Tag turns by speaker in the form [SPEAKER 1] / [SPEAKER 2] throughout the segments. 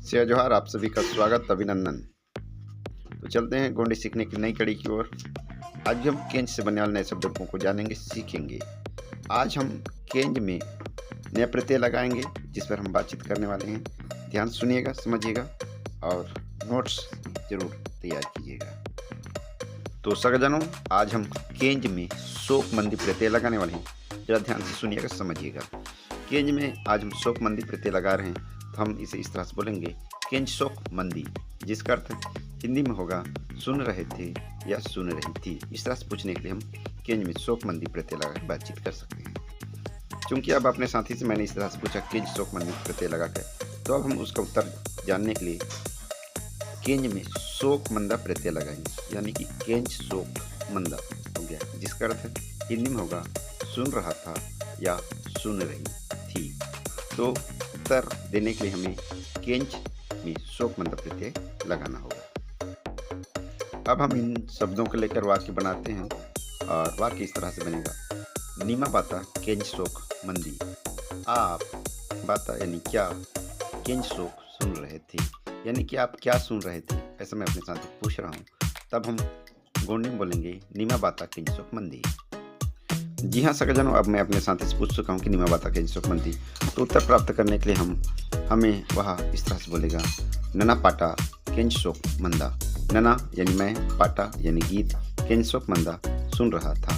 [SPEAKER 1] शेर जोहार, आप सभी का स्वागत, अभिनंदन। तो चलते हैं गोंडी सीखने की नई कड़ी की ओर। आज हम केंज से बनने वाले नए शब्दों को जानेंगे, सीखेंगे। आज हम केंज में नए प्रत्यय लगाएंगे जिस पर हम बातचीत करने वाले हैं। ध्यान सुनिएगा, समझिएगा और नोट्स जरूर तैयार कीजिएगा। तो सगजनों, आज हम केंज में शोकमंदी प्रत्यय लगाने वाले हैं। जरा ध्यान से सुनिएगा, समझिएगा। केंज में आज हम शोकमंदी प्रत्यय लगा रहे हैं, तो हम इसे इस तरह से बोलेंगे, केंज शोकमंदी, जिसका अर्थ हिंदी में होगा सुन रहे थे या सुन रही थी। इस तरह से पूछने के लिए हम केंज में शोकमंदी प्रत्यय लगाकर बातचीत कर सकते हैं। क्योंकि अब अपने साथी से मैंने इस तरह से पूछा केंज शोकमंदी प्रत्यय लगाकर, तो अब हम उसका उत्तर जानने के लिए केंज में शोकमंदा प्रत्यय लगाएंगे, यानी कि केंज शोकमंदा हो गया, जिसका अर्थ हिंदी में होगा सुन रहा था या सुन रही थी। तो उत्तर देने के लिए हमें केंज में शोकमंदा प्रत्यय लगाना होगा। अब हम इन शब्दों को लेकर वाक्य बनाते हैं और वाक्य इस तरह से बनेगा, नीमा बाता केंज शोक मंदी। आप बाता यानी क्या, केंज शोक सुन रहे थे, यानी कि आप क्या सुन रहे थे, ऐसा मैं अपने साथ पूछ रहा हूँ। तब हम गोंडी में बोलेंगे, नीमा बाता केंज शोक मंदी। जी हाँ सगजनों, अब मैं अपने साथी से पूछ चुका हूँ कि नीमा बाता केंज शोक मंदी। तो उत्तर प्राप्त करने के लिए हमें वह इस तरह से बोलेगा, नना पाटा केंज शोक मंदा। नना यानी मैं, पाटा यानी गीत, केंज शोक मंदा सुन रहा था।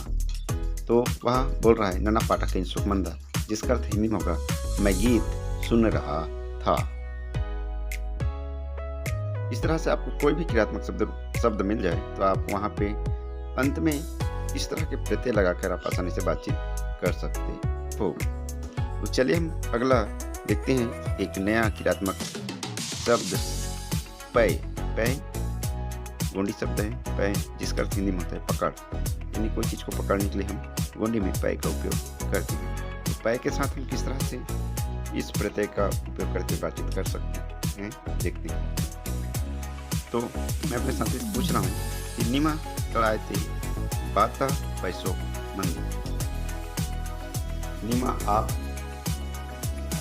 [SPEAKER 1] तो वह बोल रहा है नना पाटा केंज शोक मंदा, जिसका अर्थ हिंदी में होगा मैं गीत सुन रहा था। इस तरह से आपको कोई भी क्रियात्मक शब्द मिल जाए तो आप वहाँ पे अंत में इस तरह के प्रत्यय लगाकर आप आसानी से बातचीत कर सकते हो। तो चलिए हम अगला देखते हैं, एक नया क्रियात्मक शब्द पै। पै गोंडी शब्द है, पै, जिसका अर्थ हिंदी में होता है पकड़, यानी कोई चीज़ को पकड़ने के लिए हम गोंडी में पै का उपयोग करते हैं। तो पै के साथ हम किस तरह से इस प्रत्यय का उपयोग करके बातचीत कर सकते हैं, देखते हैं। तो मैं अपने साथी से पूछ रहा हूँ कि नीमा कड़ाए थे बाता पैसों मंदी। नीमा आप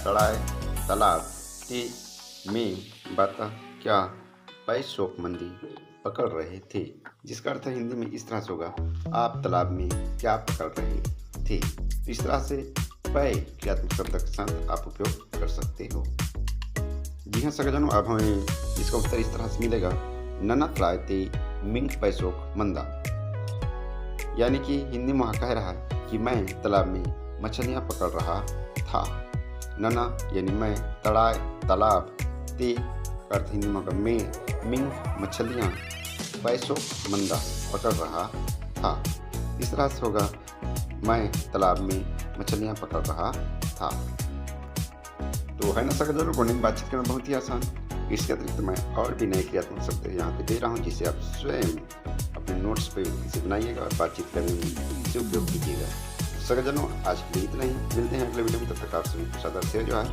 [SPEAKER 1] तड़ाए तालाब ते में बाता क्या पैसों मंदी पकड़ रहे थे, जिसका अर्थ हिंदी में इस तरह से होगा, आप तालाब में क्या पकड़ रहे थे। इस तरह से पै क्रियात्मक शब्द के साथ आप उपयोग कर सकते हो। जी हाँ सगजनों, अब हमें इसका उत्तर इस तरह से मिलेगा, नना तड़ाए ते मिंग पैसों मंदा, यानी कि हिंदी में कह रहा है कि मैं तालाब में मछलियाँ पकड़ रहा था। नना यानी मैं, तड़ाए तालाब, ते अर्थ हिंदी में मैं, मिंग मछलियाँ, पैसों मंदा पकड़ रहा था। इस तरह से होगा, मैं तालाब में मछलियाँ पकड़ रहा था। तो है ना सगजनों, गोंडी में बातचीत करना बहुत ही आसान। इसके अतिरिक्त मैं और भी नए क्रियात्मक शब्द यहाँ पे दे रहा हूँ, जिसे आप स्वयं अपने नोट्स पे इसे बनाइएगा और बातचीत करने में इसे उपयोग कीजिएगा। सगजनों, आज के लिए इतना ही, मिलते हैं अगले वीडियो में। तब तक आप सभी सादर शेर जोहार।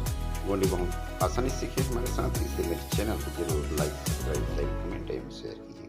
[SPEAKER 1] गोंडी बहुत आसानी से सीखिए हमारे साथ, इसलिए मेरे चैनल को जरूर लाइक, सब्सक्राइब, कमेंट एवं शेयर कीजिए।